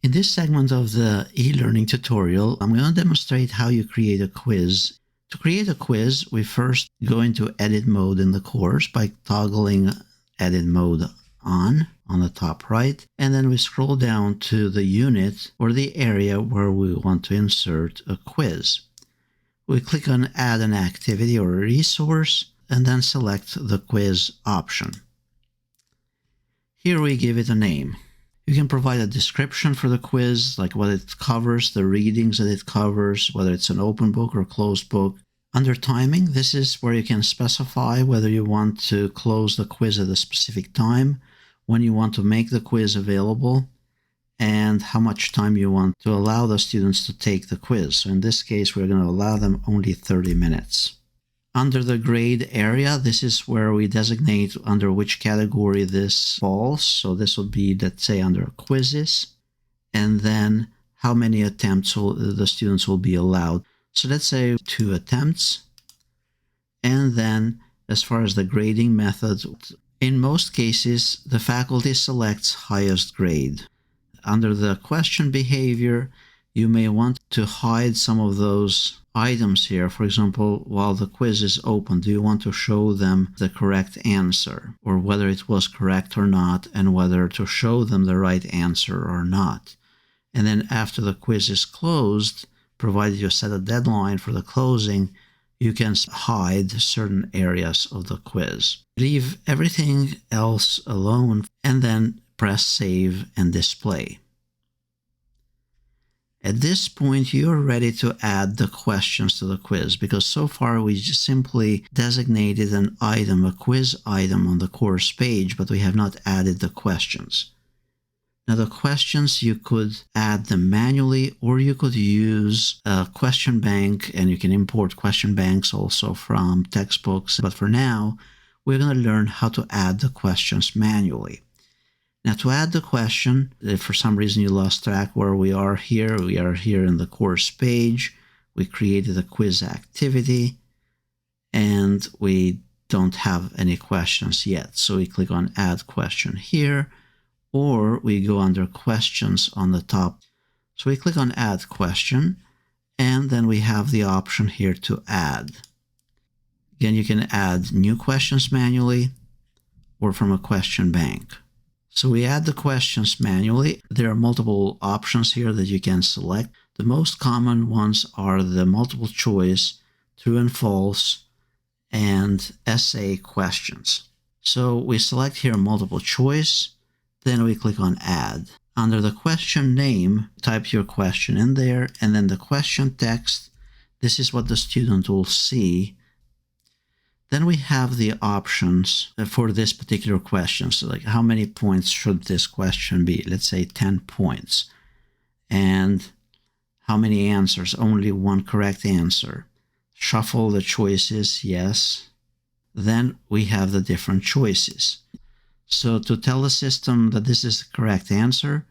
In this segment of the e-learning tutorial, I'm going to demonstrate how you create a quiz. To create a quiz, we first go into edit mode in the course by toggling edit mode on the top right, and then we scroll down to the unit or the area where we want to insert a quiz. We click on add an activity or a resource and then select the quiz option. Here we give it a name. You can provide a description for the quiz, like what it covers, the readings that it covers, whether it's an open book or closed book. Under timing, this is where you can specify whether you want to close the quiz at a specific time, when you want to make the quiz available, and how much time you want to allow the students to take the quiz. So in this case, we're going to allow them only 30 minutes. Under the grade area, this is where we designate under which category this falls. So this will be, let's say, under quizzes, and then how many attempts the students will be allowed. So let's say 2 attempts. And then as far as the grading method, in most cases, the faculty selects highest grade. Under the question behavior, you may want to hide some of those items here. For example, while the quiz is open, do you want to show them the correct answer, or whether it was correct or not, and whether to show them the right answer or not? And then after the quiz is closed, provided you set a deadline for the closing, you can hide certain areas of the quiz. Leave everything else alone and then press save and display. At this point, you're ready to add the questions to the quiz, because so far we just simply designated an item, a quiz item on the course page, but we have not added the questions. Now the questions, you could add them manually, or you could use a question bank, and you can import question banks also from textbooks. But for now, we're going to learn how to add the questions manually. Now to add the question, if for some reason you lost track where we are here in the course page. We created a quiz activity and we don't have any questions yet. So we click on add question here, or we go under questions on the top. So we click on add question, and then we have the option here to add. Again, you can add new questions manually or from a question bank. So we add the questions manually. There are multiple options here that you can select. The most common ones are the multiple choice, true and false, and essay questions. So we select here multiple choice, then we click on add. Under the question name, type your question in there, and then the question text, this is what the student will see. Then we have the options for this particular question. So like, how many points should this question be? Let's say 10 points. And how many answers? Only one correct answer. Shuffle the choices, yes. Then we have the different choices. So to tell the system that this is the correct answer,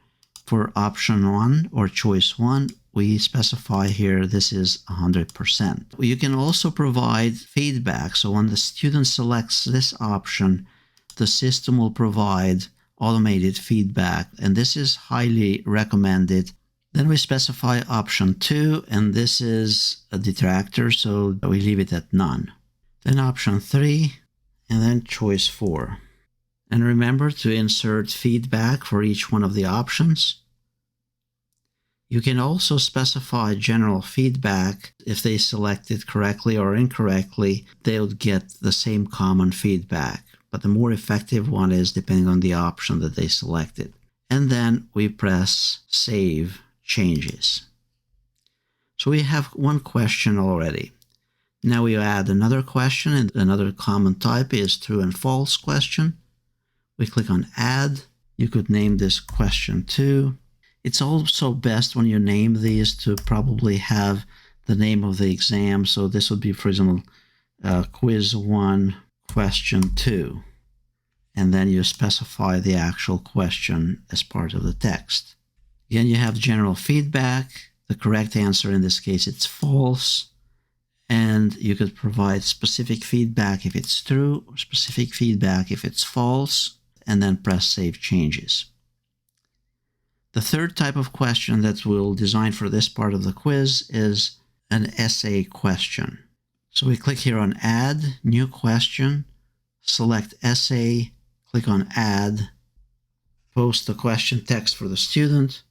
for option 1 or choice 1, we specify here this is 100%. You can also provide feedback. So when the student selects this option, the system will provide automated feedback, and this is highly recommended. Then we specify option 2, and this is a detractor, so we leave it at none. Then option 3, and then choice 4. And remember to insert feedback for each one of the options. You can also specify general feedback. If they selected correctly or incorrectly, they'll get the same common feedback. But the more effective one is depending on the option that they selected. And then we press Save Changes. So we have one question already. Now we add another question, and another common type is true and false question. We click on Add. You could name this question 2. It's also best when you name these to probably have the name of the exam. So this would be, for example, quiz 1, question 2. And then you specify the actual question as part of the text. Again, you have general feedback. The correct answer in this case, it's false. And you could provide specific feedback if it's true, or specific feedback if it's false, and then press Save Changes. The third type of question that we'll design for this part of the quiz is an essay question. So we click here on Add, New Question, select Essay, click on Add, post the question text for the student,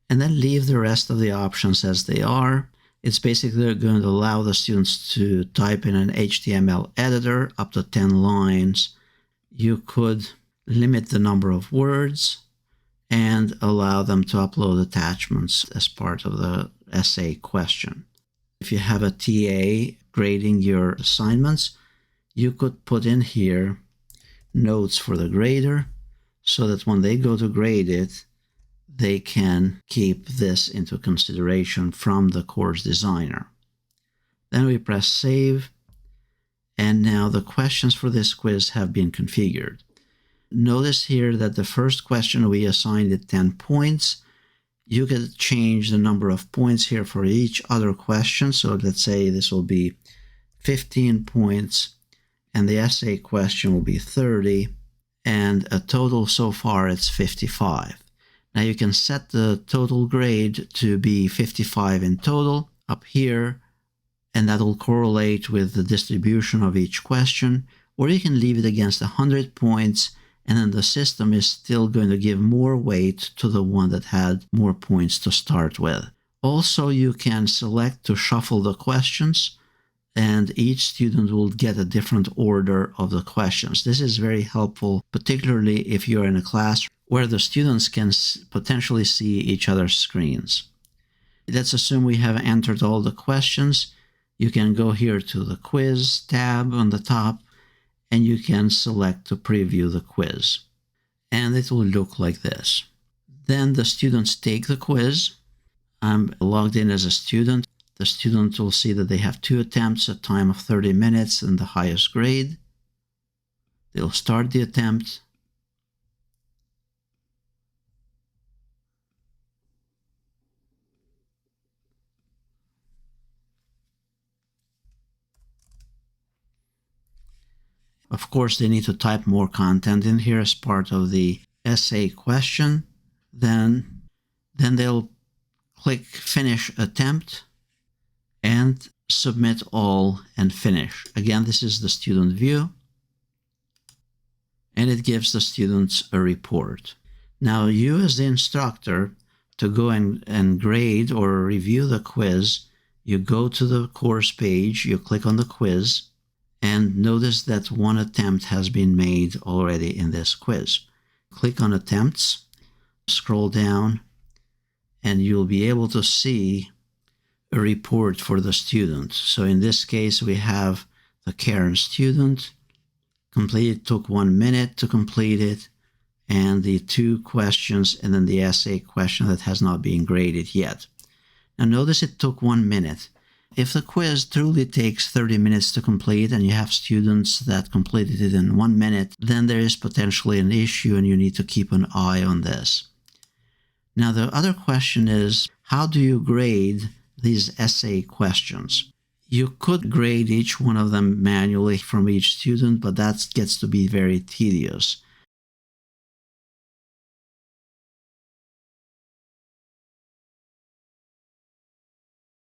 and then leave the rest of the options as they are. It's basically going to allow the students to type in an HTML editor up to 10 lines. You could limit the number of words and allow them to upload attachments as part of the essay question. If you have a TA grading your assignments, you could put in here notes for the grader so that when they go to grade it, they can keep this into consideration from the course designer. Then we press save, and now the questions for this quiz have been configured. Notice here that the first question we assigned it 10 points. You can change the number of points here for each other question. So let's say this will be 15 points, and the essay question will be 30, and a total so far it's 55. Now you can set the total grade to be 55 in total up here, and that will correlate with the distribution of each question, or you can leave it against 100 points, and then the system is still going to give more weight to the one that had more points to start with. Also, you can select to shuffle the questions, and each student will get a different order of the questions. This is very helpful, particularly if you're in a class where the students can potentially see each other's screens. Let's assume we have entered all the questions. You can go here to the quiz tab on the top, and you can select to preview the quiz. And it will look like this. Then the students take the quiz. I'm logged in as a student. The student will see that they have 2 attempts, a time of 30 minutes, and the highest grade. They'll start the attempt. Of course, they need to type more content in here as part of the essay question. Then they'll click Finish Attempt and Submit All and Finish. Again, this is the student view, and it gives the students a report. Now, you as the instructor, to go and grade or review the quiz, you go to the course page, you click on the quiz, and notice that one attempt has been made already in this quiz. Click on Attempts, scroll down, and you'll be able to see a report for the student. So in this case, we have the Karen student. Completed, took 1 minute to complete it, and the 2 questions, and then the essay question that has not been graded yet. Now notice it took 1 minute. If the quiz truly takes 30 minutes to complete and you have students that completed it in 1 minute, then there is potentially an issue and you need to keep an eye on this. Now the other question is, how do you grade these essay questions? You could grade each one of them manually from each student, but that gets to be very tedious.